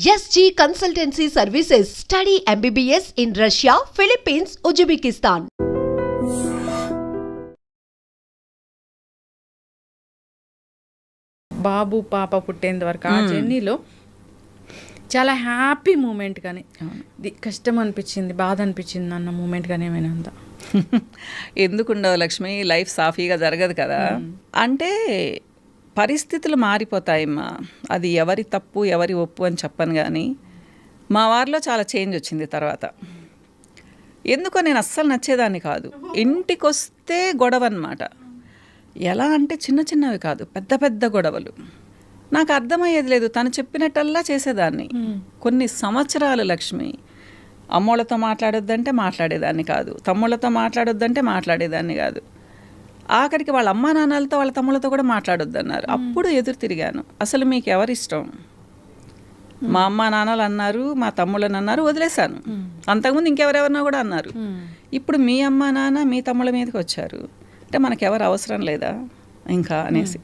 SG Consultancy Services. Study MBBS in Russia, Philippines, Uzbekistan. బాబు పాప పుట్టేంత వరకు ఆ జర్నీలో చాలా హ్యాపీ మూమెంట్ కానీ కష్టం అనిపించింది, బాధ అనిపించింది అన్న మూమెంట్ కానీ ఏమైనా ఉందా? ఎందుకుండవు లక్ష్మి, లైఫ్ సాఫీగా జరగదు కదా. అంటే పరిస్థితులు మారిపోతాయమ్మా. అది ఎవరి తప్పు ఎవరి ఒప్పు అని చెప్పను, కానీ మా వారిలో చాలా చేంజ్ వచ్చింది తర్వాత. ఎందుకో నేను అస్సలు నచ్చేదాన్ని కాదు. ఇంటికి వస్తే గొడవ అన్నమాట. ఎలా అంటే చిన్న చిన్నవి కాదు, పెద్ద పెద్ద గొడవలు. నాకు అర్థమయ్యేది లేదు, తను చెప్పినట్టల్లా చేసేదాన్ని. కొన్ని సంవత్సరాలు లక్ష్మి అమ్మోళ్ళతో మాట్లాడొద్దంటే మాట్లాడేదాన్ని కాదు, తమ్ముళ్ళతో మాట్లాడొద్దంటే మాట్లాడేదాన్ని కాదు. ఆఖరికి వాళ్ళ అమ్మా నాన్నలతో వాళ్ళ తమ్ముళ్ళతో కూడా మాట్లాడొద్దన్నారు. అప్పుడు ఎదురు తిరిగాను, అసలు మీకు ఎవరిష్టం? మా అమ్మా నాన్నలు అన్నారు, మా తమ్ముళ్ళని అన్నారు, వదిలేశాను. అంతకుముందు ఇంకెవరెవరినో కూడా అన్నారు. ఇప్పుడు మీ అమ్మా నాన్న మీ తమ్ముళ్ళ మీదకి వచ్చారు అంటే మనకెవరు అవసరం లేదా ఇంకా అనేసి.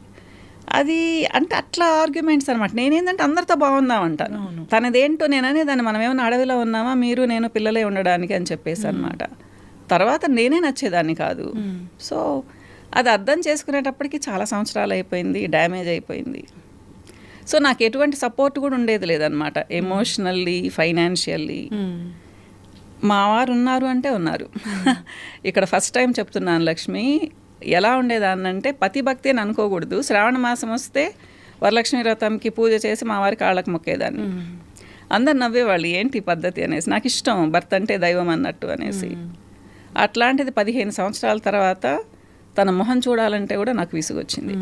అది అంటే అట్లా ఆర్గ్యుమెంట్స్ అనమాట. నేనేంటంటే అందరితో బాగుందామంటాను, తనదేంటో నేననే దాన్ని మనం ఏమైనా అడవిలో ఉన్నామా మీరు నేను పిల్లలే ఉండడానికి అని చెప్పేసి అనమాట. తర్వాత నేనే నచ్చేదాన్ని కాదు. సో అది అర్థం చేసుకునేటప్పటికి చాలా సంవత్సరాలు అయిపోయింది, డ్యామేజ్ అయిపోయింది. సో నాకు ఎటువంటి సపోర్ట్ కూడా ఉండేది లేదనమాట, ఎమోషనల్లీ ఫైనాన్షియల్లీ. మా వారు ఉన్నారు అంటే ఉన్నారు. ఇక్కడ ఫస్ట్ టైం చెప్తున్నాను లక్ష్మి, ఎలా ఉండేదాన్నంటే పతిభక్తి అని అనుకోకూడదు. శ్రావణ మాసం వస్తే వరలక్ష్మి వ్రతంకి పూజ చేసి మా వారి కాళ్ళకు మొక్కేదాన్ని. అందరు నవ్వేవాళ్ళు, ఏంటి పద్ధతి అనేసి. నాకు ఇష్టం భర్త అంటే దైవం అన్నట్టు అనేసి. అట్లాంటిది 15 సంవత్సరాల తర్వాత తన మొహం చూడాలంటే కూడా నాకు విసుగొచ్చింది.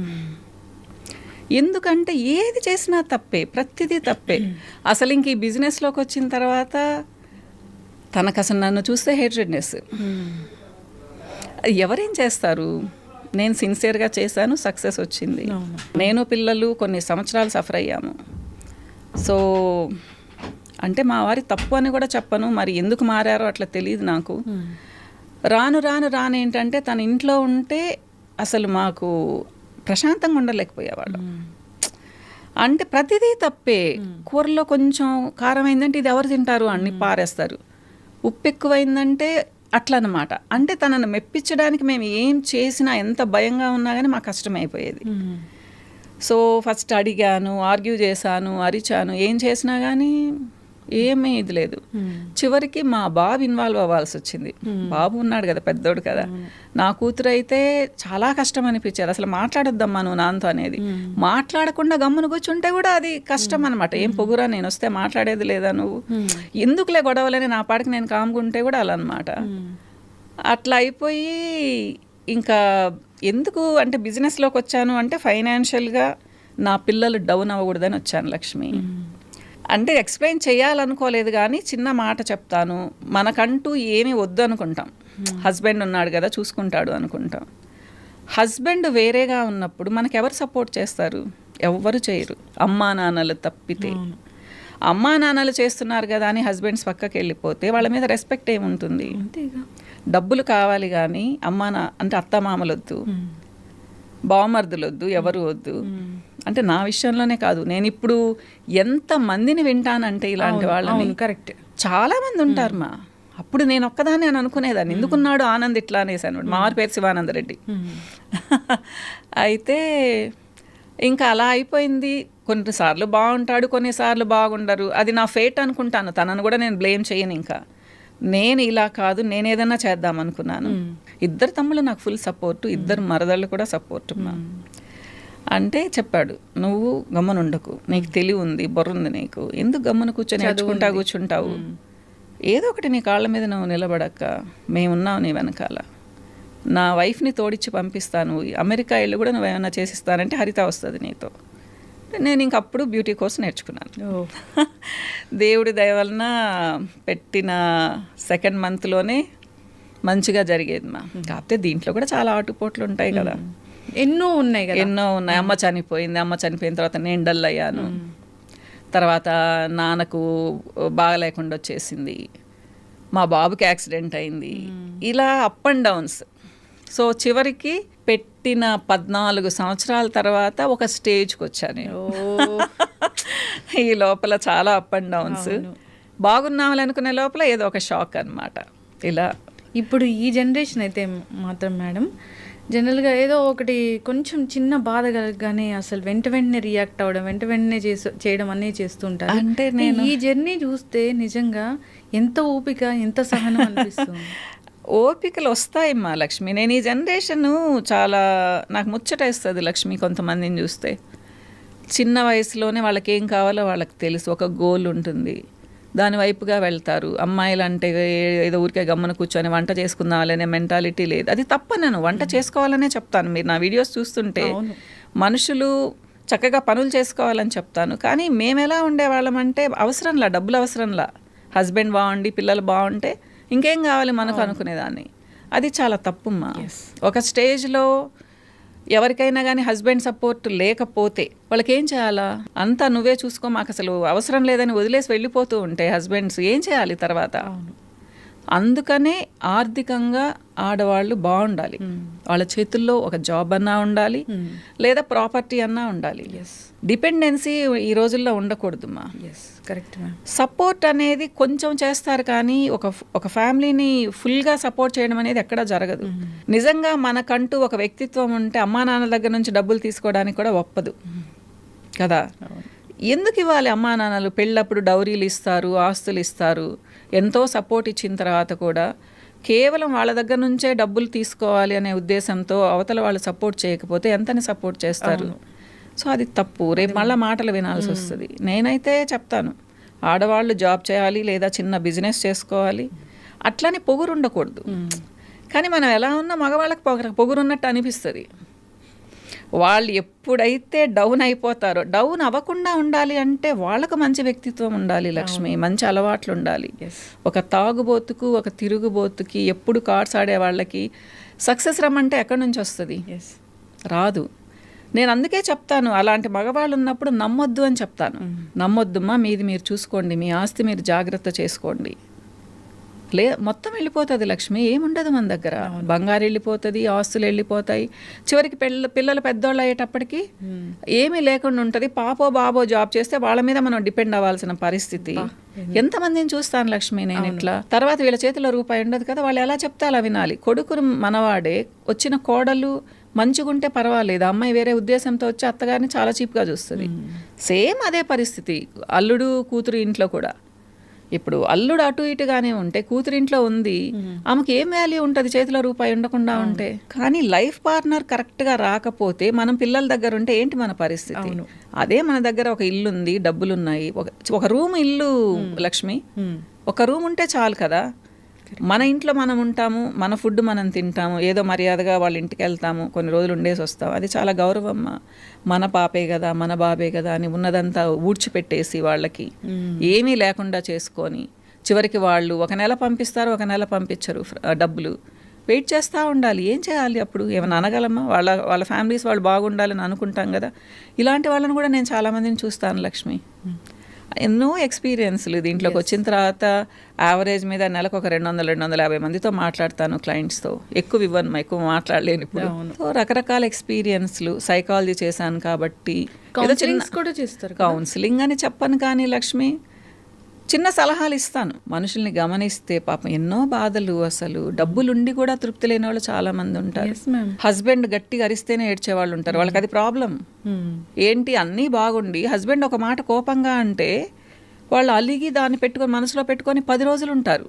ఎందుకంటే ఏది చేసినా తప్పే, ప్రతిదీ తప్పే. అసలు ఇంక ఈ బిజినెస్లోకి వచ్చిన తర్వాత తనకు అసలు నన్ను చూస్తే హేట్రెడ్నెస్. ఎవరేం చేస్తారు? నేను సిన్సియర్గా చేశాను, సక్సెస్ వచ్చింది. నేను పిల్లలు కొన్ని సంవత్సరాలు సఫర్ అయ్యాము. సో అంటే మా వారి తప్పు అని కూడా చెప్పను, మరి ఎందుకు మారారో అట్లా తెలియదు నాకు. రాను రాను రాను ఏంటంటే తన ఇంట్లో ఉంటే అసలు మాకు ప్రశాంతంగా ఉండలేకపోయేవాడు. అంటే ప్రతిదీ తప్పే. కూరలో కొంచెం కారం అయిందంటే ఇది ఎవరు తింటారు అని పారేస్తారు, ఉప్పు ఎక్కువైందంటే అట్లా అన్నమాట. అంటే తనను మెప్పించడానికి మేము ఏం చేసినా, ఎంత భయంగా ఉన్నా కానీ మాకు కష్టమైపోయేది. సో ఫస్ట్ అడిగాను, ఆర్గ్యూ చేశాను, అరిచాను, ఏం చేసినా కానీ ఏమీ ఇది లేదు. చివరికి మా బాబు ఇన్వాల్వ్ అవ్వాల్సి వచ్చింది. బాబు ఉన్నాడు కదా, పెద్దోడు కదా. నా కూతురు అయితే చాలా కష్టం అనిపించేది. అసలు మాట్లాడొద్దమ్మా నువ్వు నాన్నతో అనేది. మాట్లాడకుండా గమ్మును కూర్చుంటే కూడా అది కష్టం అనమాట. ఏం పొగురా, నేను వస్తే మాట్లాడేది లేదా నువ్వు, ఎందుకులే గొడవలని నా పాటికి నేను కాముకుంటే కూడా అలా అనమాట. అట్లా అయిపోయి ఇంకా ఎందుకు అంటే బిజినెస్లోకి వచ్చాను అంటే ఫైనాన్షియల్గా నా పిల్లలు డౌన్ అవ్వకూడదని వచ్చాను లక్ష్మి. అంటే ఎక్స్ప్లెయిన్ చేయాలనుకోలేదు, కానీ చిన్న మాట చెప్తాను. మనకంటూ ఏమీ వద్దు అనుకుంటాం, హస్బెండ్ ఉన్నాడు కదా చూసుకుంటాడు అనుకుంటాం. హస్బెండ్ వేరేగా ఉన్నప్పుడు మనకెవరు సపోర్ట్ చేస్తారు? ఎవ్వరు చేయరు, అమ్మా నాన్నలు తప్పితే. అమ్మా నాన్నలు చేస్తున్నారు కదా అని హస్బెండ్స్ పక్కకి వెళ్ళిపోతే వాళ్ళ మీద రెస్పెక్ట్ ఏముంటుంది? డబ్బులు కావాలి కానీ అంటే అత్తమామలు వద్దు, బావమర్దులు వద్దు, ఎవరు వద్దు. అంటే నా విషయంలోనే కాదు, నేను ఇప్పుడు ఎంత మందిని వింటానంటే ఇలాంటి వాళ్ళని. కరెక్ట్, చాలా మంది ఉంటారు మా. అప్పుడు నేను ఒక్కదాన్ని అని అనుకునేదాన్ని, ఎందుకున్నాడు ఆనంద్ ఇట్లా అనేసాను. మా వారి పేరు శివానందరెడ్డి. అయితే ఇంకా అలా అయిపోయింది. కొన్నిసార్లు బాగుంటాడు, కొన్నిసార్లు బాగుండరు. అది నా ఫేట్ అనుకుంటాను. తనను కూడా నేను బ్లేమ్ చేయను. ఇంకా నేను ఇలా కాదు, నేను ఏదైనా చేద్దాం అనుకున్నాను. ఇద్దరు తమ్ముళ్ళు నాకు ఫుల్ సపోర్టు, ఇద్దరు మరదళ్ళు కూడా సపోర్టు. అంటే చెప్పాడు, నువ్వు గమ్మునుండకు, నీకు తెలివి ఉంది, బుర్ర ఉంది నీకు, ఎందుకు గమ్మున కూర్చొని నేర్చుకుంటా కూర్చుంటావు? ఏదో ఒకటి నీ కాళ్ళ మీద నువ్వు నిలబడక్క, మేమున్నావు నీ వెనకాల. నా వైఫ్ని తోడిచ్చి పంపిస్తాను, అమెరికా ఇల్లు కూడా నువ్వు ఏమైనా చేసిస్తానంటే హరిత వస్తుంది నీతో. నేను ఇంకప్పుడు బ్యూటీ కోర్స్ నేర్చుకున్నాను. దేవుడి దయ వలన పెట్టిన 2nd మంత్లోనే మంచిగా జరిగేది మా. కాకపోతే దీంట్లో కూడా చాలా ఆటుపోట్లు ఉంటాయి కదా, ఎన్నో ఉన్నాయి కదా. ఎన్నో ఉన్నాయి. అమ్మ చనిపోయింది, అమ్మ చనిపోయిన తర్వాత నేను డల్ అయ్యాను. తర్వాత నాన్నకు బాగా లేకుండా వచ్చేసింది, మా బాబుకి యాక్సిడెంట్ అయింది. ఇలా అప్ అండ్ డౌన్స్. సో చివరికి పెట్టిన 14 సంవత్సరాల తర్వాత ఒక స్టేజ్కి వచ్చాను నేను. ఈ లోపల చాలా అప్ అండ్ డౌన్స్. బాగున్నామని అనుకునే లోపల ఏదో ఒక షాక్ అన్నమాట. ఇలా ఇప్పుడు ఈ జనరేషన్ అయితే మాత్రం మేడం జనరల్గా ఏదో ఒకటి కొంచెం చిన్న బాధ కలగగానే అసలు వెంటనే రియాక్ట్ అవ్వడం, వెంటనే చేయడం అనేది చేస్తుంటారు. అంటే ఈ జర్నీ చూస్తే నిజంగా ఎంత ఓపిక, ఎంత సహనం అనిపిస్తుంది. ఓపికలు వస్తాయమ్మా లక్ష్మి. నేను ఈ జనరేషన్ చాలా నాకు ముచ్చటేస్తుంది లక్ష్మి. కొంతమందిని చూస్తే చిన్న వయసులోనే వాళ్ళకి ఏం కావాలో వాళ్ళకి తెలుసు, ఒక గోల్ ఉంటుంది, దాని వైపుగా వెళ్తారు. అమ్మాయిలు అంటే ఏదో ఊరికే గమ్మున కూర్చొని వంట చేసుకుందామనే మెంటాలిటీ లేదు. అది తప్పనను, వంట చేసుకోవాలనే చెప్తాను. మీరు నా వీడియోస్ చూస్తుంటే మనుషులు చక్కగా పనులు చేసుకోవాలని చెప్తాను. కానీ మేము ఎలా ఉండేవాళ్ళమంటే అవసరంలా, డబ్బులు అవసరంలా, హస్బెండ్ బాగుండి పిల్లలు బాగుంటే ఇంకేం కావాలి మనకు అనుకునేదాన్ని. అది చాలా తప్పుమ్మా. ఒక స్టేజ్లో ఎవరికైనా కానీ హస్బెండ్ సపోర్ట్ లేకపోతే వాళ్ళకి ఏం చేయాలా? అంతా నువ్వే చూసుకో, మాకు అసలు అవసరం లేదని వదిలేసి వెళ్ళిపోతూ ఉంటే హస్బెండ్స్ ఏం చేయాలి తర్వాత? అందుకనే ఆర్థికంగా ఆడవాళ్ళు బాగుండాలి. వాళ్ళ చేతుల్లో ఒక జాబ్ అన్నా ఉండాలి, లేదా ప్రాపర్టీ అన్నా ఉండాలి. డిపెండెన్సీ ఈ రోజుల్లో ఉండకూడదుమ్మా. కరెక్ట్. సపోర్ట్ అనేది కొంచెం చేస్తారు, కానీ ఒక ఫ్యామిలీని ఫుల్గా సపోర్ట్ చేయడం అనేది ఎక్కడా జరగదు. నిజంగా మనకంటూ ఒక వ్యక్తిత్వం ఉంటే అమ్మా నాన్న దగ్గర నుంచి డబ్బులు తీసుకోవడానికి కూడా ఒప్పదు కదా. ఎందుకు ఇవ్వాలి? అమ్మా నాన్నలు పెళ్ళప్పుడు డౌరీలు ఇస్తారు, ఆస్తులు ఇస్తారు, ఎంతో సపోర్ట్ ఇచ్చిన తర్వాత కూడా కేవలం వాళ్ళ దగ్గర నుంచే డబ్బులు తీసుకోవాలి అనే ఉద్దేశంతో అవతల వాళ్ళు సపోర్ట్ చేయకపోతే ఎంతని సపోర్ట్ చేస్తారు? సో అది తప్పు. రేపు మళ్ళీ మాటలు వినాల్సి వస్తుంది. నేనైతే చెప్తాను, ఆడవాళ్ళు జాబ్ చేయాలి లేదా చిన్న బిజినెస్ చేసుకోవాలి, అట్లని పొగురు ఉండకూడదు. కానీ మనం ఎలా ఉన్నా మగవాళ్ళకి పొగురున్నట్టు అనిపిస్తుంది. వాళ్ళు ఎప్పుడైతే డౌన్ అయిపోతారో, డౌన్ అవ్వకుండా ఉండాలి అంటే వాళ్ళకు మంచి వ్యక్తిత్వం ఉండాలి లక్ష్మి, మంచి అలవాట్లు ఉండాలి. ఒక తాగుబోతుకు, ఒక తిరుగుబోతుకి, ఎప్పుడు కార్డ్స్ ఆడే వాళ్ళకి సక్సెస్ రమ్మంటే ఎక్కడి నుంచి వస్తుంది? రాదు. నేను అందుకే చెప్తాను, అలాంటి మగవాళ్ళు ఉన్నప్పుడు నమ్మొద్దు అని చెప్తాను. నమ్మొద్దుమ్మా, మీది మీరు చూసుకోండి, మీ ఆస్తి మీరు జాగ్రత్త చేసుకోండి. మొత్తం వెళ్ళిపోతుంది లక్ష్మి, ఏముండదు మన దగ్గర. బంగారు వెళ్ళిపోతుంది, ఆస్తులు వెళ్ళిపోతాయి, చివరికి పిల్లలు పెద్దోళ్ళు అయ్యేటప్పటికి ఏమీ లేకుండా ఉంటుంది. పాపో బాబో జాబ్ చేస్తే వాళ్ళ మీద మనం డిపెండ్ అవ్వాల్సిన పరిస్థితి. ఎంతమందిని చూస్తాను లక్ష్మి నేను ఇట్లా. తర్వాత వీళ్ళ చేతిలో రూపాయి ఉండదు కదా, వాళ్ళు ఎలా చెప్తే అలా వినాలి. కొడుకును మనవాడే, వచ్చిన కోడలు మంచిగుంటే పర్వాలేదు, అమ్మాయి వేరే ఉద్దేశంతో వచ్చి అత్తగారిని చాలా చీప్గా చూస్తుంది. సేమ్ అదే పరిస్థితి అల్లుడు కూతురు ఇంట్లో కూడా. ఇప్పుడు అల్లుడు అటు ఇటుగానే ఉంటే కూతురింట్లో ఉంది, ఆమెకి ఏం వాల్యూ ఉంటుంది చేతిలో రూపాయి ఉండకుండా ఉంటే? కానీ లైఫ్ పార్ట్నర్ కరెక్ట్గా రాకపోతే మనం పిల్లల దగ్గర ఉంటే ఏంటి మన పరిస్థితి? అదే మన దగ్గర ఒక ఇల్లు ఉంది, డబ్బులున్నాయి, ఒక రూమ్ ఇల్లు లక్ష్మి, ఒక రూమ్ ఉంటే చాలు కదా. మన ఇంట్లో మనం ఉంటాము, మన ఫుడ్ మనం తింటాము, ఏదో మర్యాదగా వాళ్ళ ఇంటికి వెళ్తాము, కొన్ని రోజులు ఉండేసి వస్తాం, అది చాలా గౌరవమ్మ. మన పాపే కదా, మన బాబే కదా అని ఉన్నదంతా ఊడ్చిపెట్టేసి వాళ్ళకి ఏమీ లేకుండా చేసుకొని చివరికి వాళ్ళు ఒక నెల పంపిస్తారు, ఒక నెల పంపించరు డబ్బులు. వెయిట్ చేస్తూ ఉండాలి. ఏం చేయాలి అప్పుడు? ఏమైనా అనగలమా? వాళ్ళ ఫ్యామిలీస్ వాళ్ళు బాగుండాలని అనుకుంటాం కదా. ఇలాంటి వాళ్ళని కూడా నేను చాలామందిని చూస్తాను లక్ష్మి. ఎన్నో ఎక్స్పీరియన్స్లు దీంట్లోకి వచ్చిన తర్వాత యావరేజ్ మీద నెలకు ఒక 200-250 మందితో మాట్లాడతాను క్లయింట్స్తో. ఎక్కువ మాట్లాడలేను ఇప్పుడు. సో రకరకాల ఎక్స్పీరియన్స్లు, సైకాలజీ చేశాను కాబట్టి కూడా చేస్తారు. కౌన్సిలింగ్ అని చెప్పను కానీ లక్ష్మి, చిన్న సలహాలు ఇస్తాను. మనుషుల్ని గమనిస్తే పాపం ఎన్నో బాధలు, అసలు డబ్బులుండి కూడా తృప్తి లేని వాళ్ళు చాలా మంది ఉంటారు. హస్బెండ్ గట్టిగా అరిస్తేనే ఏడ్చేవాళ్ళు ఉంటారు, వాళ్ళకి అది ప్రాబ్లం. ఏంటి అన్నీ బాగుండి హస్బెండ్ ఒక మాట కోపంగా అంటే వాళ్ళు అలిగి దాన్ని మనసులో పెట్టుకొని 10 రోజులు ఉంటారు.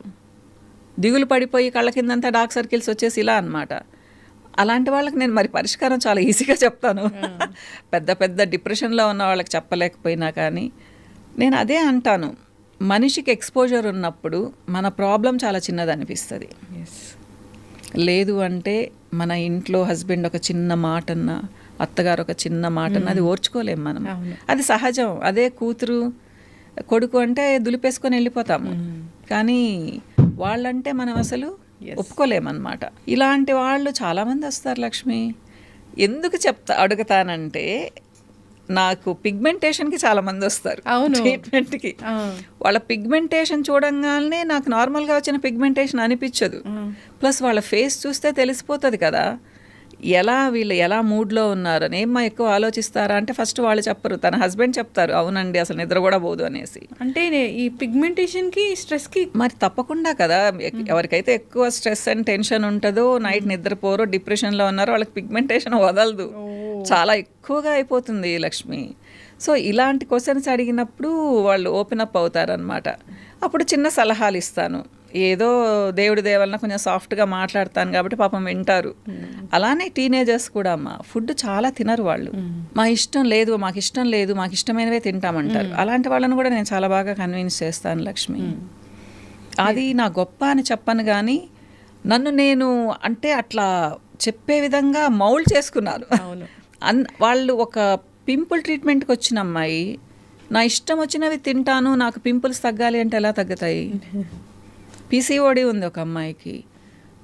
దిగులు పడిపోయి కళ్ళ కిందంతా డార్క్ సర్కిల్స్ వచ్చేసి ఇలా అన్నమాట. అలాంటి వాళ్ళకి నేను మరి పరిష్కారం చాలా ఈజీగా చెప్తాను. పెద్ద డిప్రెషన్లో ఉన్న వాళ్ళకి చెప్పలేకపోయినా కానీ నేను అదే అంటాను, మనిషికి ఎక్స్పోజర్ ఉన్నప్పుడు మన ప్రాబ్లం చాలా చిన్నది అనిపిస్తుంది. లేదు అంటే మన ఇంట్లో హస్బెండ్ ఒక చిన్న మాటన్నా, అత్తగారు ఒక చిన్న మాటన్నా అది ఓర్చుకోలేము మనం. అది సహజం. అదే కూతురు కొడుకు అంటే దులిపేసుకొని వెళ్ళిపోతాము, కానీ వాళ్ళంటే మనం అసలు ఒప్పుకోలేమన్నమాట. ఇలాంటి వాళ్ళు చాలామంది వస్తారు లక్ష్మి. ఎందుకు అడుగుతానంటే, నాకు పిగ్మెంటేషన్కి చాలా మంది వస్తారు ట్రీట్మెంట్కి. వాళ్ళ పిగ్మెంటేషన్ చూడంగానే నాకు నార్మల్గా వచ్చిన పిగ్మెంటేషన్ అనిపించదు. ప్లస్ వాళ్ళ ఫేస్ చూస్తే తెలిసిపోతుంది కదా వీళ్ళు ఎలా మూడ్లో ఉన్నారు అని. ఏమ్మా ఎక్కువ ఆలోచిస్తారా అంటే ఫస్ట్ వాళ్ళు చెప్పరు, తన హస్బెండ్ చెప్తారు, అవునండి అసలు నిద్ర కూడా పోదు అనేసి. అంటే ఈ పిగ్మెంటేషన్కి స్ట్రెస్కి మరి తప్పకుండా కదా, ఎవరికైతే ఎక్కువ స్ట్రెస్ అండ్ టెన్షన్ ఉంటుందో, నైట్ నిద్రపోరో, డిప్రెషన్లో ఉన్నారో వాళ్ళకి పిగ్మెంటేషన్ వదలదు, చాలా ఎక్కువగా అయిపోతుంది లక్ష్మి. సో ఇలాంటి క్వశ్చన్స్ అడిగినప్పుడు వాళ్ళు ఓపెన్ అప్ అవుతారనమాట. అప్పుడు చిన్న సలహాలు ఇస్తాను, ఏదో దేవుడి దేవలన కొంచెం సాఫ్ట్గా మాట్లాడతాను కాబట్టి పాపం వింటారు. అలానే టీనేజర్స్ కూడా అమ్మ ఫుడ్ చాలా తినరు వాళ్ళు. మాకు ఇష్టం లేదు మాకు ఇష్టమైనవే తింటామంటారు. అలాంటి వాళ్ళని కూడా నేను చాలా బాగా కన్విన్స్ చేస్తాను లక్ష్మి. అది నా గొప్ప అని చెప్పను కానీ నన్ను నేను అంటే అట్లా చెప్పే విధంగా మౌల్డ్ చేసుకున్నాను. వాళ్ళు ఒక పింపుల్ ట్రీట్మెంట్కి వచ్చిన అమ్మాయి నా ఇష్టం వచ్చినవి తింటాను, నాకు పింపుల్స్ తగ్గాలి అంటే ఎలా తగ్గుతాయి? పీసీఓడి ఉంది ఒక అమ్మాయికి,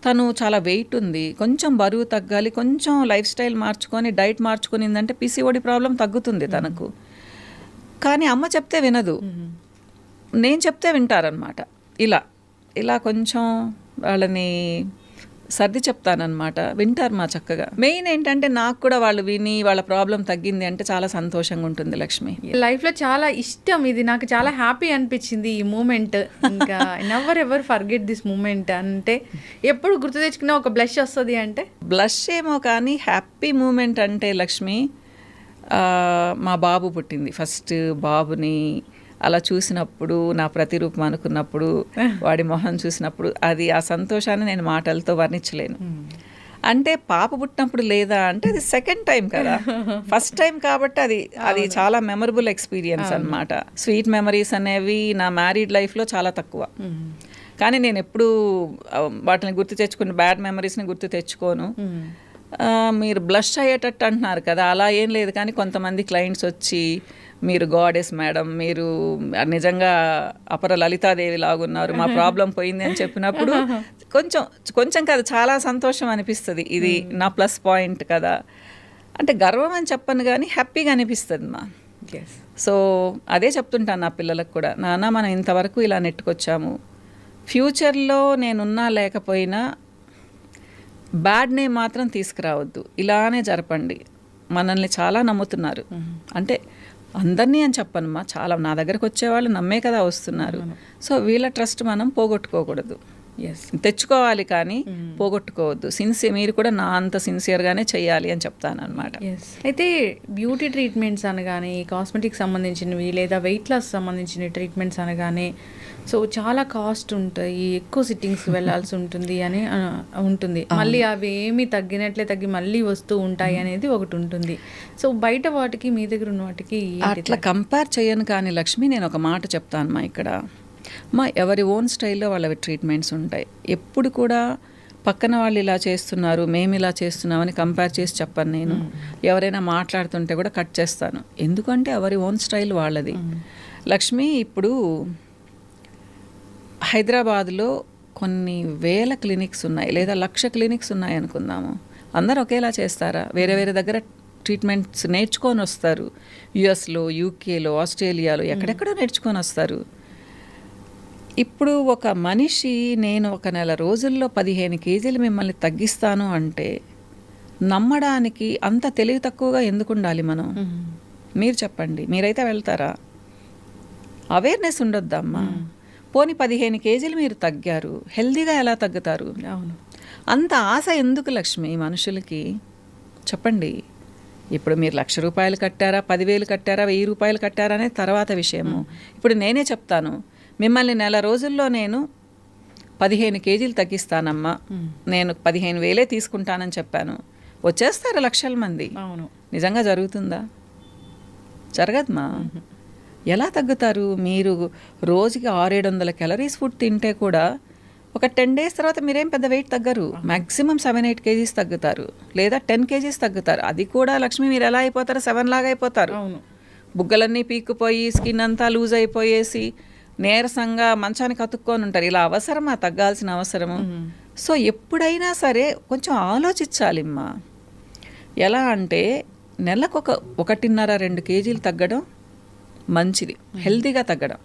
తను చాలా వెయిట్ ఉంది, కొంచెం బరువు తగ్గాలి, కొంచెం లైఫ్ స్టైల్ మార్చుకొని డైట్ మార్చుకునిందంటే పీసీఓడి ప్రాబ్లం తగ్గుతుంది తనకు. కానీ అమ్మ చెప్తే వినదు, నేను చెప్తే వింటారనమాట. ఇలా కొంచెం వాళ్ళని సర్ది చెప్తానమాట, వింటారు మా చక్కగా. మెయిన్ ఏంటంటే నాకు కూడా వాళ్ళు విని వాళ్ళ ప్రాబ్లం తగ్గింది అంటే చాలా సంతోషంగా ఉంటుంది లక్ష్మి. లైఫ్లో చాలా ఇష్టం ఇది, నాకు చాలా హ్యాపీ అనిపించింది ఈ మూమెంట్. ఇంకా never ever forget this moment. అంటే ఎప్పుడు గుర్తు తెచ్చుకున్నా ఒక బ్లష్ వస్తుంది. అంటే బ్లష్ ఏమో కానీ హ్యాపీ మూమెంట్ అంటే లక్ష్మి, మా బాబు పుట్టింది, ఫస్ట్ బాబుని అలా చూసినప్పుడు, నా ప్రతిరూపం అనుకున్నప్పుడు, వాడి మొహం చూసినప్పుడు, అది ఆ సంతోషాన్ని నేను మాటలతో వర్ణించలేను. అంటే పాప పుట్టినప్పుడు లేదా అంటే అది సెకండ్ టైం కదా, ఫస్ట్ టైం కాబట్టి అది చాలా మెమరబుల్ ఎక్స్పీరియన్స్ అనమాట. స్వీట్ మెమరీస్ అనేవి నా మ్యారీడ్ లైఫ్లో చాలా తక్కువ. కానీ నేను ఎప్పుడు వాటిని గుర్తు తెచ్చుకుని బ్యాడ్ మెమరీస్ని గుర్తు తెచ్చుకోను. మీరు బ్లష్ అయ్యేటట్టు అంటున్నారు కదా, అలా ఏం లేదు. కానీ కొంతమంది క్లయింట్స్ వచ్చి మీరు గాడెస్ మేడం, మీరు నిజంగా అపర లలితాదేవి లాగున్నారు, మా ప్రాబ్లం పోయింది అని చెప్పినప్పుడు కొంచెం కదా చాలా సంతోషం అనిపిస్తుంది. ఇది నా ప్లస్ పాయింట్ కదా. అంటే గర్వం అని చెప్పను కానీ హ్యాపీగా అనిపిస్తుంది మా. సో అదే చెప్తుంటాను నా పిల్లలకు కూడా, నాన్న మనం ఇంతవరకు ఇలా నెట్టుకొచ్చాము, ఫ్యూచర్లో నేనున్నా లేకపోయినా బ్యాడ్ నేమ్ మాత్రం తీసుకురావద్దు, ఇలానే జరపండి. మనల్ని చాలా నమ్ముతున్నారు, అంటే అందరినీ అని చెప్పనమ్మా, చాలా నా దగ్గరకు వచ్చేవాళ్ళు నమ్మే కదా వస్తున్నారు. సో వీళ్ళ ట్రస్ట్ మనం పోగొట్టుకోకూడదు, తెచ్చుకోవాలి కానీ పోగొట్టుకోవద్దు. మీరు కూడా నా అంత సిన్సియర్గానే చేయాలి అని చెప్తాను అనమాట. అయితే బ్యూటీ ట్రీట్మెంట్స్ అనగానే, కాస్మెటిక్స్ సంబంధించినవి లేదా వెయిట్ లాస్ సంబంధించిన ట్రీట్మెంట్స్ అనగానే సో చాలా కాస్ట్ ఉంటాయి, ఎక్కువ సిట్టింగ్స్ వెళ్ళాల్సి ఉంటుంది అని ఉంటుంది. మళ్ళీ అవి ఏమి తగ్గినట్లే తగ్గి మళ్ళీ వస్తూ ఉంటాయి అనేది ఒకటి ఉంటుంది. సో బయట వాటికి మీ దగ్గర ఉన్న వాటికి అట్లా కంపేర్ చేయను. కానీ లక్ష్మి నేను ఒక మాట చెప్తాను మా, ఇక్కడ మా ఎవరి ఓన్ స్టైల్లో వాళ్ళవి ట్రీట్మెంట్స్ ఉంటాయి. ఎప్పుడు కూడా పక్కన వాళ్ళు ఇలా చేస్తున్నారు మేము ఇలా చేస్తున్నామని కంపేర్ చేసి చెప్పను నేను. ఎవరైనా మాట్లాడుతుంటే కూడా కట్ చేస్తాను, ఎందుకంటే ఎవరి ఓన్ స్టైల్ వాళ్ళది. లక్ష్మి ఇప్పుడు హైదరాబాద్లో కొన్ని వేల క్లినిక్స్ ఉన్నాయి, లేదా 1,00,000 క్లినిక్స్ ఉన్నాయి అనుకుందాము. అందరూ ఒకేలా చేస్తారా? వేరే వేరే దగ్గర ట్రీట్మెంట్స్ నేర్చుకొని వస్తారు. యుఎస్లో, యూకేలో, ఆస్ట్రేలియాలో ఎక్కడెక్కడో నేర్చుకొని వస్తారు. ఇప్పుడు ఒక మనిషి నేను ఒక నెల రోజుల్లో 15 కేజీలు మిమ్మల్ని తగ్గిస్తాను అంటే నమ్మడానికి అంత తెలివి తక్కువగా ఎందుకు ఉండాలి మనం? మీరు చెప్పండి, మీరైతే వెళ్తారా? అవేర్నెస్ ఉండొద్దమ్మా. పోనీ 15 కేజీలు మీరు తగ్గారు, హెల్దీగా ఎలా తగ్గుతారు? అవును, అంత ఆశ ఎందుకు లక్ష్మి మనుషులకి చెప్పండి. ఇప్పుడు మీరు 1,00,000 రూపాయలు కట్టారా, 10,000 కట్టారా, 1,000 రూపాయలు కట్టారా అనేది తర్వాత విషయము. ఇప్పుడు నేనే చెప్తాను, మిమ్మల్ని నెల రోజుల్లో నేను 15 కేజీలు తగ్గిస్తానమ్మా, నేను 15,000 తీసుకుంటానని చెప్పాను. వచ్చేస్తారు లక్షల మంది. అవును, నిజంగా జరుగుతుందా? జరగదమ్మా. ఎలా తగ్గుతారు? మీరు రోజుకి 600-700 క్యాలరీస్ ఫుడ్ తింటే కూడా ఒక 10 days తర్వాత మీరేం పెద్ద వెయిట్ తగ్గరు. మ్యాక్సిమం 7-8 కేజీస్ తగ్గుతారు, లేదా 10 కేజీస్ తగ్గుతారు. అది కూడా లక్ష్మి మీరు ఎలా అయిపోతారు? 7 లాగా అయిపోతారు. బుగ్గలన్నీ పీక్కుపోయి స్కిన్ అంతా లూజ్ అయిపోయేసి నీరసంగా మంచానికి అతుక్కొని ఉంటారు. ఇలా అవసరమా? తగ్గాల్సిన అవసరము. సో ఎప్పుడైనా సరే కొంచెం ఆలోచించాలిమ్మా. ఎలా అంటే నెలకు 1.5-2 కేజీలు తగ్గడం మంచిది, హెల్తీగా తగ్గడం.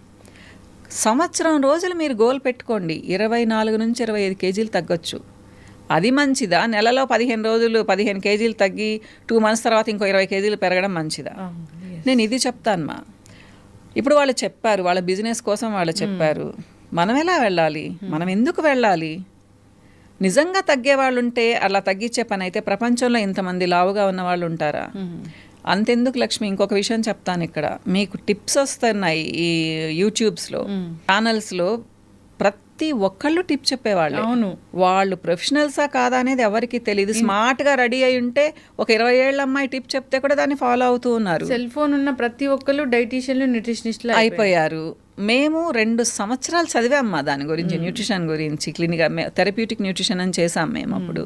సంవత్సరం రోజులు మీరు గోల్ పెట్టుకోండి, 24 నుంచి 25 కేజీలు తగ్గొచ్చు. అది మంచిదా? నెలలో 15 రోజులు 15 కేజీలు తగ్గి 2 months తర్వాత ఇంకో 20 కేజీలు పెరగడం మంచిదా? నేను ఇది చెప్తాను ఇప్పుడు వాళ్ళు చెప్పారు, వాళ్ళ బిజినెస్ కోసం వాళ్ళు చెప్పారు, మనం ఎలా వెళ్ళాలి, మనం ఎందుకు వెళ్ళాలి? నిజంగా తగ్గే వాళ్ళు ఉంటే అలా తగ్గించే పని అయితే ప్రపంచంలో ఇంతమంది లావుగా ఉన్న వాళ్ళు ఉంటారా? అంతెందుకు లక్ష్మి, ఇంకొక విషయం చెప్తాను ఇక్కడ. మీకు టిప్స్ వస్తున్నాయి ఈ యూట్యూబ్స్లో, ఛానల్స్లో, ప్రతి ఒక్కళ్ళు టిప్ చెప్పేవాళ్ళు. అవును, వాళ్ళు ప్రొఫెషనల్సా కాదా అనేది ఎవరికి తెలియదు. స్మార్ట్గా రెడీ అయి ఉంటే ఒక 20 ఏళ్ళ అమ్మాయి టిప్ చెప్తే కూడా దాన్ని ఫాలో అవుతూ ఉన్నారు. సెల్ ఫోన్ ఉన్న ప్రతి ఒక్కళ్ళు డైటీషియన్లు, న్యూట్రిషనిస్టులు అయిపోయారు. మేము 2 సంవత్సరాలు చదివామ్మా దాని గురించి, న్యూట్రిషన్ గురించి, క్లినిక్గా థెరప్యూటిక్ న్యూట్రిషన్ అని చేసాం మేము అప్పుడు.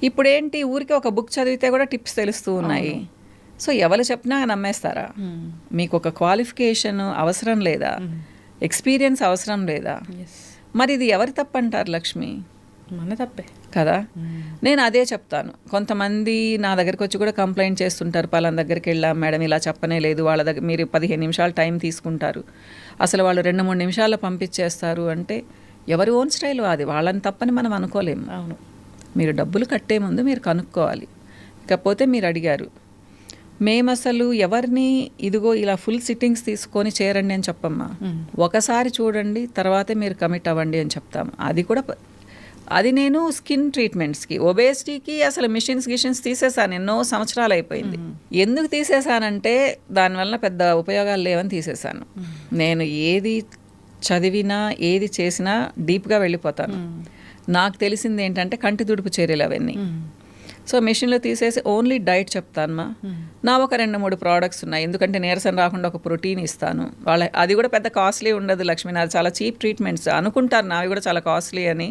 ఇప్పుడు ఏంటి, ఊరికి ఒక బుక్ చదివితే కూడా టిప్స్ తెలుస్తూ ఉన్నాయి. సో ఎవరు చెప్పినా నమ్మేస్తారా? మీకు ఒక క్వాలిఫికేషన్ అవసరం లేదా? ఎక్స్పీరియన్స్ అవసరం లేదా? మరి ఇది ఎవరి తప్పు అంటారు లక్ష్మి? మన తప్పే కదా. నేను అదే చెప్తాను. కొంతమంది నా దగ్గరికి వచ్చి కూడా కంప్లైంట్ చేస్తుంటారు, పలానా దగ్గరికి వెళ్ళాం మేడం, ఇలా చెప్పనే లేదు, వాళ్ళ దగ్గర మీరు 15 నిమిషాలు టైం తీసుకుంటారు, అసలు వాళ్ళు 2-3 నిమిషాల్లో పంపించేస్తారు అంటే ఎవరి ఓన్ స్టైల్ అది, వాళ్ళని తప్పని మనం అనుకోలేము. అవును, మీరు డబ్బులు కట్టే ముందు మీరు కనుక్కోవాలి. ఇకపోతే మీరు అడిగారు, మేము అసలు ఎవరిని ఇదిగో ఇలా ఫుల్ సిట్టింగ్స్ తీసుకొని చేరండి అని చెప్పమ్మా. ఒకసారి చూడండి, తర్వాతే మీరు కమిట్ అవ్వండి అని చెప్తాము. అది నేను స్కిన్ ట్రీట్మెంట్స్కి, ఒబేసిటీకి అసలు గిషన్స్ తీసేసాను, ఎన్నో సంవత్సరాలు అయిపోయింది. ఎందుకు తీసేసానంటే దానివల్ల పెద్ద ఉపయోగాలు లేవని తీసేసాను. నేను ఏది చదివినా ఏది చేసినా డీప్గా వెళ్ళిపోతాను. నాకు తెలిసింది ఏంటంటే కంటి తుడుపు చర్యలు అవన్నీ. సో మెషిన్లో తీసేసి ఓన్లీ డైట్ చెప్తానమ్మా. నా ఒక 2-3 ప్రోడక్ట్స్ ఉన్నాయి, ఎందుకంటే నీరసం రాకుండా ఒక ప్రోటీన్ ఇస్తాను. అది కూడా పెద్ద కాస్ట్లీ ఉండదు లక్ష్మి, నాది చాలా చీప్ ట్రీట్మెంట్స్ అనుకుంటారు, నావి కూడా చాలా కాస్ట్లీ అని.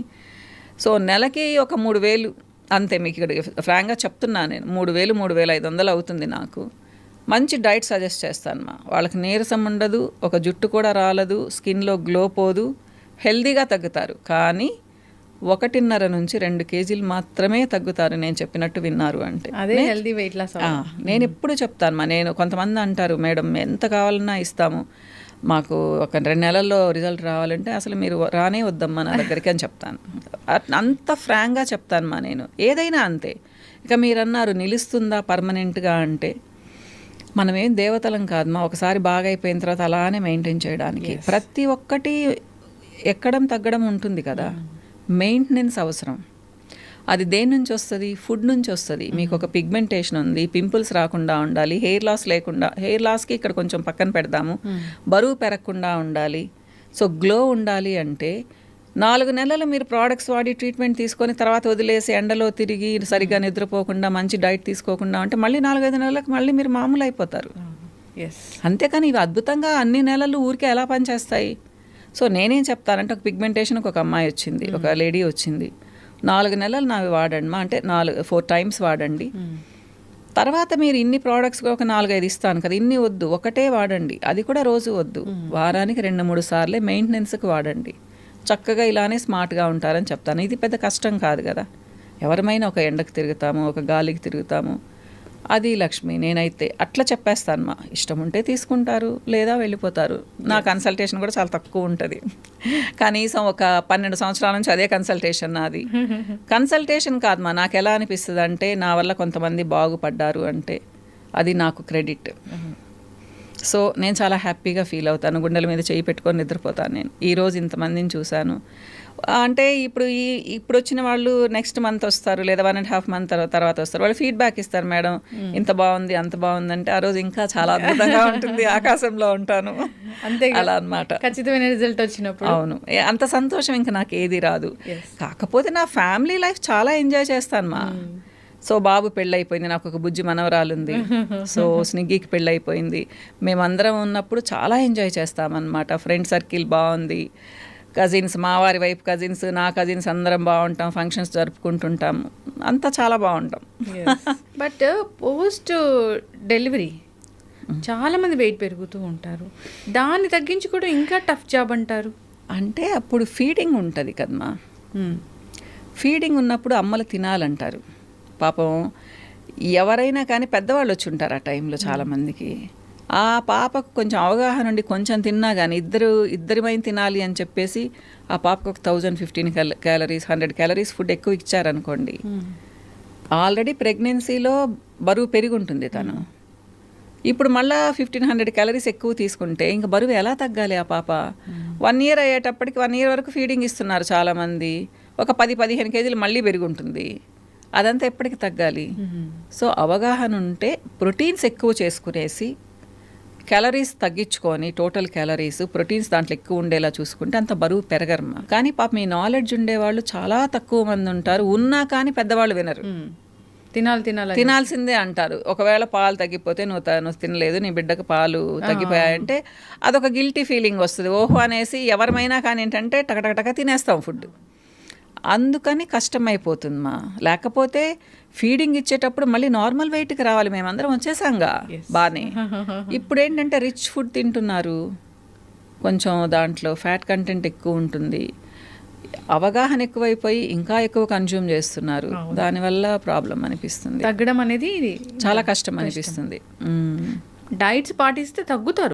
సో నెలకి ఒక 3,000 అంతే. మీకు ఇక్కడ ఫ్రాంక్గా చెప్తున్నా, నేను 3,000 3,500 అవుతుంది నాకు. మంచి డైట్ సజెస్ట్ చేస్తానమ్మా. వాళ్ళకి నీరసం ఉండదు, ఒక జుట్టు కూడా రాలదు, స్కిన్లో గ్లో పోదు, హెల్దీగా తగ్గుతారు. కానీ 1.5 నుంచి 2 కేజీలు మాత్రమే తగ్గుతారు, నేను చెప్పినట్టు విన్నారు అంటే. అదే హెల్దీ వెయిట్ లాస్. నేను ఎప్పుడు చెప్తాను నేను, కొంతమంది అంటారు మేడం ఎంత కావాలన్నా ఇస్తాము, మాకు ఒక 2 నెలల్లో రిజల్ట్ రావాలంటే అసలు మీరు రానే వద్దమ్మా నా దగ్గరికి అని చెప్తాను. అంత ఫ్రాంక్గా చెప్తానమ్మా నేను, ఏదైనా అంతే. ఇక మీరు అన్నారు నిలుస్తుందా పర్మనెంట్గా అంటే, మనమేం దేవతలం కాదమ్మా, ఒకసారి బాగా అయిపోయిన తర్వాత అలానే మెయింటైన్ చేయడానికి. ప్రతి ఒక్కటి ఎక్కడం తగ్గడం ఉంటుంది కదా, మెయింటెనెన్స్ అవసరం. అది దేని నుంచి వస్తుంది? ఫుడ్ నుంచి వస్తుంది. మీకు ఒక పిగ్మెంటేషన్ ఉంది, పింపుల్స్ రాకుండా ఉండాలి, హెయిర్ లాస్ లేకుండా, హెయిర్ లాస్కి ఇక్కడ కొంచెం పక్కన పెడదాము, బరువు పెరగకుండా ఉండాలి, సో గ్లో ఉండాలి అంటే 4 నెలలు మీరు ప్రోడక్ట్స్ వాడి ట్రీట్మెంట్ తీసుకొని తర్వాత వదిలేసి ఎండలో తిరిగి సరిగ్గా నిద్రపోకుండా మంచి డైట్ తీసుకోకుండా అంటే మళ్ళీ 4-5 నెలలకు మళ్ళీ మీరు మామూలు అయిపోతారు. అంతేకాని ఇవి అద్భుతంగా అన్ని నెలలు ఊరికే ఎలా పనిచేస్తాయి? సో నేనేం చెప్తానంటే, ఒక పిగ్మెంటేషన్కి ఒక అమ్మాయి వచ్చింది, ఒక లేడీ వచ్చింది, 4 నెలలు నావి వాడండి అంటే 4 times వాడండి, తర్వాత మీరు ఇన్ని ప్రోడక్ట్స్ ఒక 4-5 ఇస్తాను కదా, ఇన్ని వద్దు, ఒకటే వాడండి, అది కూడా రోజు వద్దు, వారానికి 2-3 సార్లే మెయింటెనెన్స్కి వాడండి, చక్కగా ఇలానే స్మార్ట్గా ఉంటారని చెప్తాను. ఇది పెద్ద కష్టం కాదు కదా, ఎవరమైనా ఒక ఎండకు తిరుగుతాము, ఒక గాలికి తిరుగుతాము. అది లక్ష్మి, నేనైతే అట్లా చెప్పేస్తాను మా, ఇష్టం ఉంటే తీసుకుంటారు లేదా వెళ్ళిపోతారు. నా కన్సల్టేషన్ కూడా చాలా తక్కువ ఉంటుంది, కనీసం ఒక 12 సంవత్సరాల నుంచి అదే కన్సల్టేషన్ నాది. కన్సల్టేషన్ కాదు మా, నాకు ఎలా అనిపిస్తుంది అంటే, నా వల్ల కొంతమంది బాగుపడ్డారు అంటే అది నాకు క్రెడిట్. సో నేను చాలా హ్యాపీగా ఫీల్ అవుతాను, గుండెల మీద చేయి పెట్టుకొని నిద్రపోతాను. నేను ఈరోజు ఇంతమందిని చూశాను అంటే, ఇప్పుడు వచ్చిన వాళ్ళు నెక్స్ట్ మంత్ వస్తారు లేదా 1.5 months తర్వాత వస్తారు, వాళ్ళు ఫీడ్బ్యాక్ ఇస్తారు, మేడం ఇంత బాగుంది అంత బాగుంది అంటే, ఆ రోజు ఇంకా చాలా అద్భుతంగా ఉంటుంది, ఆకాశంలో ఉంటాను అంతే అలా అన్నమాట. ఖచ్చితమైన రిజల్ట్ వచ్చినప్పుడు అవును, అంత సంతోషం ఇంకా నాకు ఏది రాదు. కాకపోతే నా ఫ్యామిలీ లైఫ్ చాలా ఎంజాయ్ చేస్తాను మా. సో బాబు పెళ్ళైపోయింది, నాకు ఒక బుజ్జి మనవరాలు ఉంది, సో స్నిగ్గికి పెళ్ళైపోయింది, మేమందరం ఉన్నప్పుడు చాలా ఎంజాయ్ చేస్తామన్నమాట. ఫ్రెండ్ సర్కిల్ బాగుంది, కజిన్స్, మా వారి వైపు కజిన్స్, నా కజిన్స్ అందరం బాగుంటాం, ఫంక్షన్స్ జరుపుకుంటుంటాం, అంతా చాలా బాగుంటాం. బట్ పోస్ట్ డెలివరీ చాలామంది వెయిట్ పెరుగుతూ ఉంటారు, దాన్ని తగ్గించుకోవడం ఇంకా టఫ్ జాబ్ అంటారు. అంటే అప్పుడు ఫీడింగ్ ఉంటుంది కదమ్మా, ఫీడింగ్ ఉన్నప్పుడు అమ్మలు తినాలంటారు. పాపం ఎవరైనా కానీ పెద్దవాళ్ళు వచ్చి ఉంటారు ఆ టైంలో చాలామందికి, ఆ పాపకు కొంచెం అవగాహన ఉండి కొంచెం తిన్నా కానీ ఇద్దరిమైనా తినాలి అని చెప్పేసి ఆ పాపకు ఒక 1015 క్యాలరీస్ 100 క్యాలరీస్ ఫుడ్ ఎక్కువ ఇచ్చారనుకోండి, ఆల్రెడీ ప్రెగ్నెన్సీలో బరువు పెరిగి ఉంటుంది తను. ఇప్పుడు మళ్ళీ 1500 క్యాలరీస్ ఎక్కువ తీసుకుంటే ఇంకా బరువు ఎలా తగ్గాలి ఆ పాప? 1 ఇయర్ అయ్యేటప్పటికి 1 ఇయర్ వరకు ఫీడింగ్ ఇస్తున్నారు చాలామంది, ఒక 10-15 కేజీలు మళ్ళీ పెరిగి ఉంటుంది. అదంతా ఎప్పటికి తగ్గాలి? సో అవగాహన ఉంటే ప్రోటీన్స్ ఎక్కువ చేసుకునేసి క్యాలరీస్ తగ్గించుకొని టోటల్ క్యాలరీస్ ప్రోటీన్స్ దాంట్లో ఎక్కువ ఉండేలా చూసుకుంటే అంత బరువు పెరగరమ్మా. కానీ పాప మీ నాలెడ్జ్ ఉండేవాళ్ళు చాలా తక్కువ మంది ఉంటారు, ఉన్నా కానీ పెద్దవాళ్ళు వినరు. తినాల్సిందే అంటారు. ఒకవేళ పాలు తగ్గిపోతే నువ్వు తినలేదు, నీ బిడ్డకు పాలు తగ్గిపోయాయంటే అదొక గిల్టీ ఫీలింగ్ వస్తుంది. ఓహో అనేసి ఎవరమైనా కానీ ఏంటంటే టకటక తినేస్తాం ఫుడ్. అందుకని కష్టమైపోతుందమ్మా. లేకపోతే ఫీడింగ్ ఇచ్చేటప్పుడు మళ్ళీ నార్మల్ వెయిట్కి రావాలి. మేమందరం వచ్చేసాంగా బాగానే. ఇప్పుడు ఏంటంటే రిచ్ ఫుడ్ తింటున్నారు, కొంచెం దాంట్లో ఫ్యాట్ కంటెంట్ ఎక్కువ ఉంటుంది, అవగాహన ఎక్కువైపోయి ఇంకా ఎక్కువ కన్జ్యూమ్ చేస్తున్నారు. దానివల్ల ప్రాబ్లం అనిపిస్తుంది, తగ్గడం అనేది చాలా కష్టం అనిపిస్తుంది. డైట్స్ పాటిస్తే తగ్గుతారు.